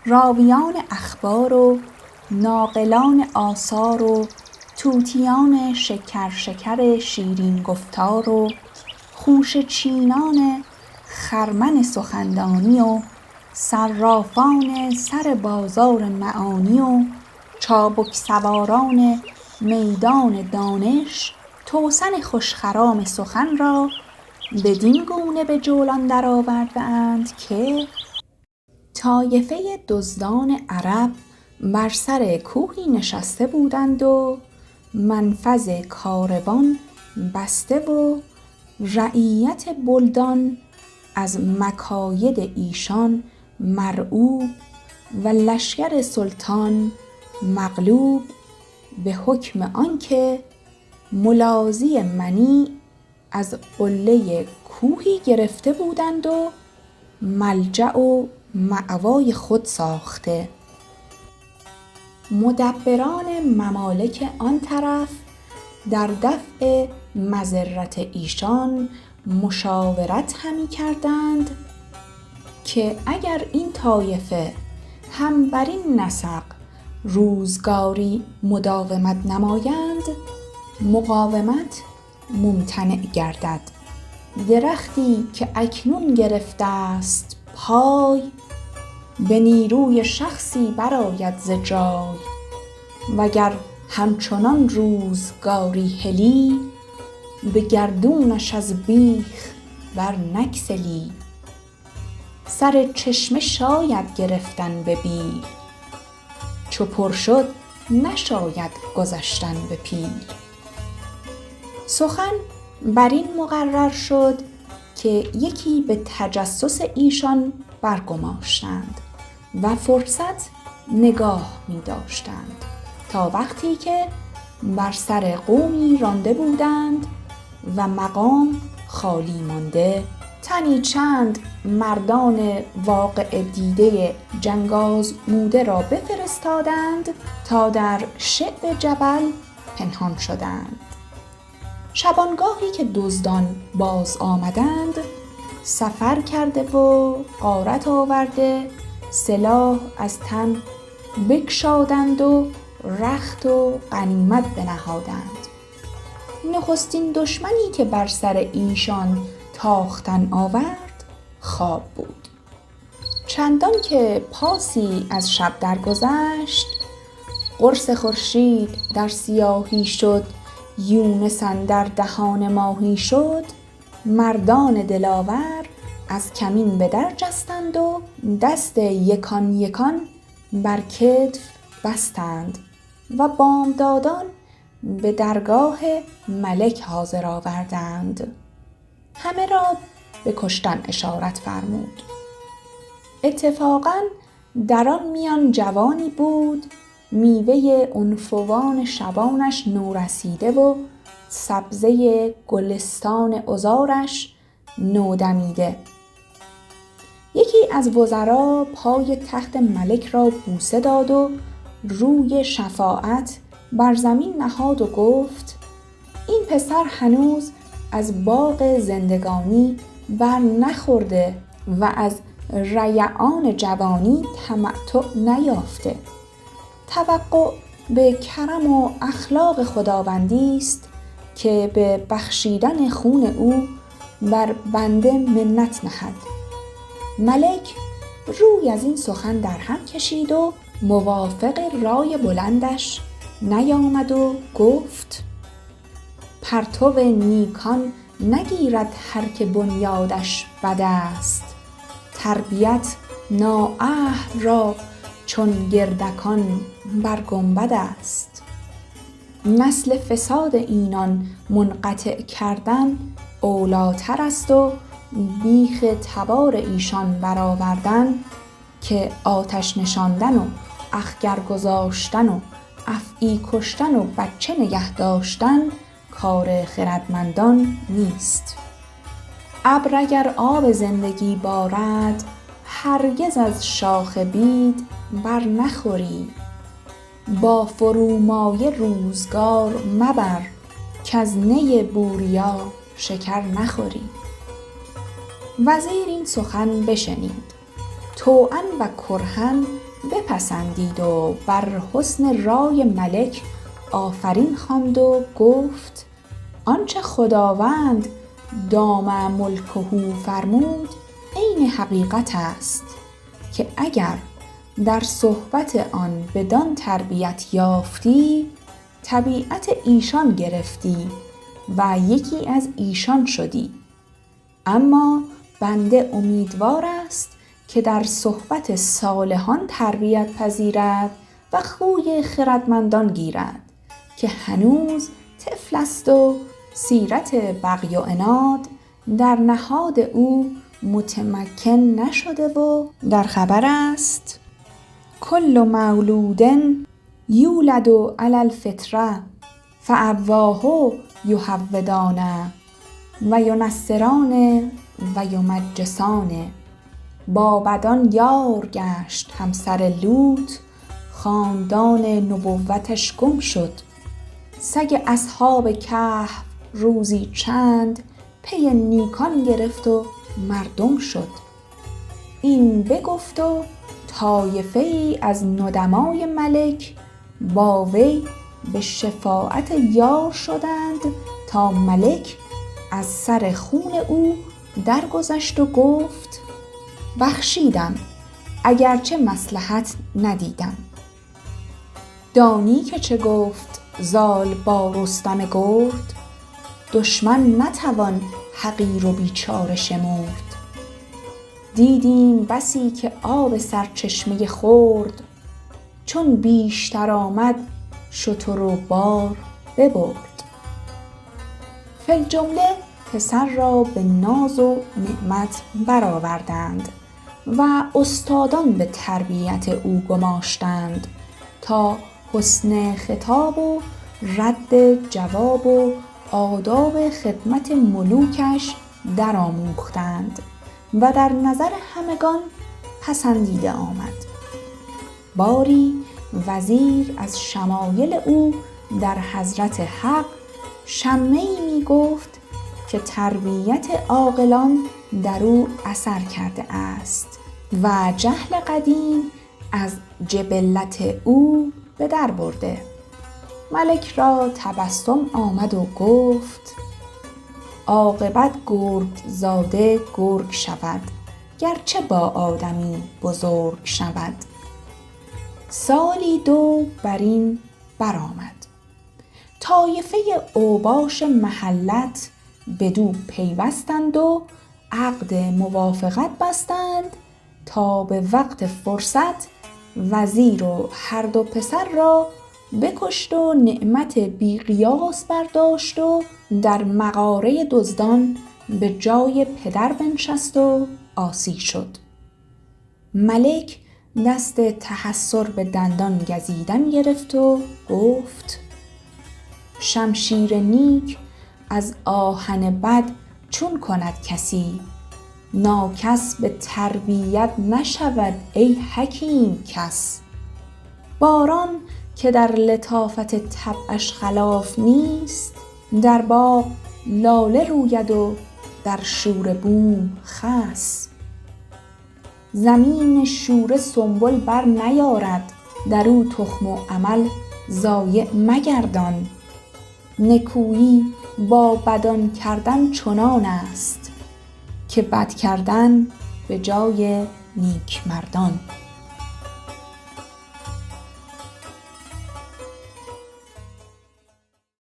راویان اخبار و ناقلان آثار و طوطیان شکر شکر شیرین گفتار و خوشه چینان خرمن سخندانی و صرافان سر بازار معانی و چابک سواران میدان دانش توسن خوشخرام سخن را بدین گونه به جولان درآورده‌اند که طایفه دزدان عرب بر سر کوهی نشسته بودند و منفذ کاروان بسته و رعیت بلدان از مکاید ایشان مرعوب و لشکر سلطان مغلوب به حکم آنکه ملاذی منیع از قله کوهی گرفته بودند و ملجأ و مأوای خود ساخته. مدبران ممالک آن طرف در دفع مضرت ایشان مشاورت همی کردند که اگر این طایفه هم بر این نسق روزگاری مداومت نمایند مقاومت ممتنع گردد. درختی که اکنون گرفته است پای به نیروی شخصی برآید ز جای، وگر همچنان روزگاری هلی به گردونش از بیخ بر نگسلی. سر چشمه شاید گرفتن به بیل، چو پر شد نشاید گذشتن به پیل. سخن بر این مقرر شد که یکی به تجسس ایشان برگماشتند و فرصت نگاه می داشتند تا وقتی که بر سر قومی رانده بودند و مقام خالی مانده تنی چند مردان واقعه دیده جنگ آزموده را بفرستادند تا در شعب جبل پنهان شدند. شبانگاهی که دزدان باز آمدند سفر کرده و غارت آورده سلاح از تن بگشادند و رخت و غنیمت بنهادند. نخستین دشمنی که بر سر ایشان تاختن آورد خواب بود. چندان که پاسی از شب درگذشت قرص خورشید در سیاهی شد، یونس اندر دهان ماهی شد. مردان دلاور از کمین به در جستند و دست یکان یکان بر کتف بستند و بامدادان به درگاه ملک حاضر آوردند. همه را به کشتن اشارت فرمود. اتفاقاً در آن میان جوانی بود میوه عنفوان شبانش نورسیده و سبزه گلستان عذارش نودمیده. یکی از وزرا پای تخت ملک را بوسه داد و روی شفاعت بر زمین نهاد و گفت این پسر هنوز از باغ زندگانی بر نخورده و از ریعان جوانی تمتع نیافته. توقع به کرم و اخلاق خداوندی است که به بخشیدن خون او بر بنده منت نهد. ملک روی از این سخن در هم کشید و موافق رای بلندش نیامد و گفت پرتو نیکان نگیرد هر که بنیادش بد است. تربیت نااهل را چون گردکان بر گنبد است. نسل فساد اینان منقطع کردن اولی‌تر است و بیخ تبار ایشان برآوردن که آتش نشاندن و اخگر گذاشتن و افعی کشتن و بچه نگه داشتن کار خردمندان نیست. ابر اگر آب زندگی بارد هرگز از شاخ بید بر نخوری. با فرومایه روزگار مبر کز نی بوریا شکر نخوری. وزیر این سخن بشنید. طوعاً و کرهاً بپسندید و بر حسن رای ملک آفرین خواند و گفت آنچه خداوند دام ملکه فرمود عین حقیقت است که اگر در صحبت آن بدان تربیت یافتی طبیعت ایشان گرفتی و یکی از ایشان شدی. اما بنده امیدوار است که در صحبت صالحان تربیت پذیرد و خوی خردمندان گیرد که هنوز طفل است و سیرت بغی و عناد در نهاد او متمکن نشده و در خبر است کل مولود یولد علی الفطرة فابواه یهودانه و ینصرانه و یمجسانه. با بدان یار گشت همسر لوط، خاندان نبوتش گم شد. سگ اصحاب کهف روزی چند پی نیکان گرفت و مردم شد. این بگفت و طایفه ای از ندمای ملک با وی به شفاعت یار شدند تا ملک از سر خون او درگذشت و گفت بخشیدم اگرچه مصلحت ندیدم. دانی که چه گفت زال با رستم گرد؟ دشمن نتوان حقیر و بیچاره شمرد. دیدیم بسی که آب سرچشمه خورد، چون بیشتر آمد شتر و بار ببرد. فی الجمله پسر را به ناز و نعمت برآوردند و استادان به تربیت او گماشتند تا حسن خطاب و رد جواب و آداب خدمت ملوکش درآموختند و در نظر همگان پسندیده آمد. باری وزیر از شمایل او در حضرت حق شمه‌ای می گفت که تربیت عاقلان در او اثر کرده است و جهل قدیم از جبلت او به در برده. ملک را تبسم آمد و گفت عاقبت گرگ زاده گرگ شود، گرچه با آدمی بزرگ شود. سالی دو بر این برآمد. طایفه اوباش محلت بدو پیوستند و عقد موافقت بستند تا به وقت فرصت وزیر و هر دو پسر را بکشت و نعمت بی قیاس برداشت و در مغاره دزدان به جای پدر بنشست و عاصی شد. ملک دست تحسر به دندان گزیدن گرفت و گفت شمشیر نیک از آهن بد چون کند کسی؟ ناکس به تربیت نشود ای حکیم کس. باران که در لطافت طبعش خلاف نیست، در باغ لاله روید و در شوره بوم خس. زمین شوره سنبل بر نیارد، در او تخم و عمل ضایع مگردان. نکویی با بدان کردن چنان است که بد کردن به جای نیک مردان.